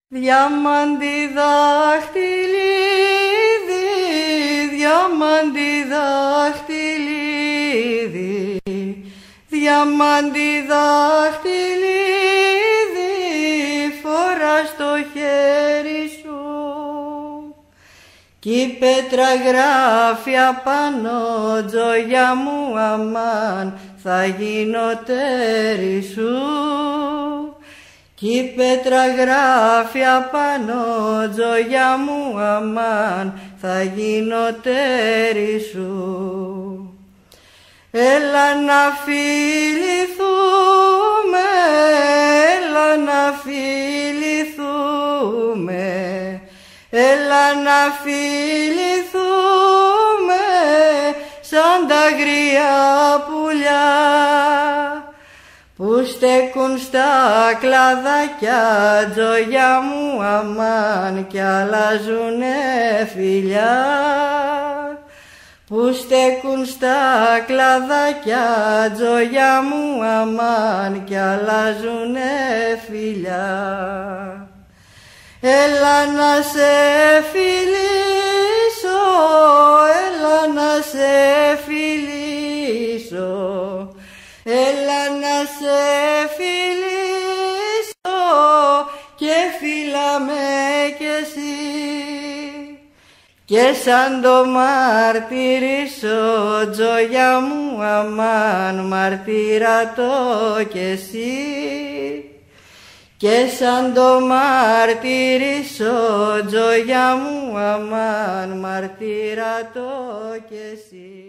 Διαμάντι δάχτυλίδι, διαμάντι δάχτυλίδι, διαμάντι δάχτυλίδι, φορά στο χέρι σου. Κι η πέτρα γράφει απάνω, τζογιά μου αμάν, θα γίνω τέρι σου. Κι η πέτρα γράφει απάνω, τζογιά μου αμάν, θα γίνω τέρι σου. Έλα να φιληθούμε, έλα να φιληθούμε, έλα να φιληθούμε σαν τα αγρία πουλιά που στέκουν στα κλαδάκια, τζογιά μου αμάν, κι αλλάζουνε φιλιά. Που στέκουν στα κλαδάκια, τζογιά μου αμάν, κι αλλάζουνε φιλιά. Έλα να σε φιλήσω, έλα να σε φιλήσω, έλα να σε φιλήσω και φύλαμε κι εσύ. Και σαν το μαρτυρήσω, τζογιά μου αμάν, μαρτύρα το κι εσύ. Και σαν το μαρτυρήσω, τζογιά μου αμάν, μαρτύρα το κι εσύ.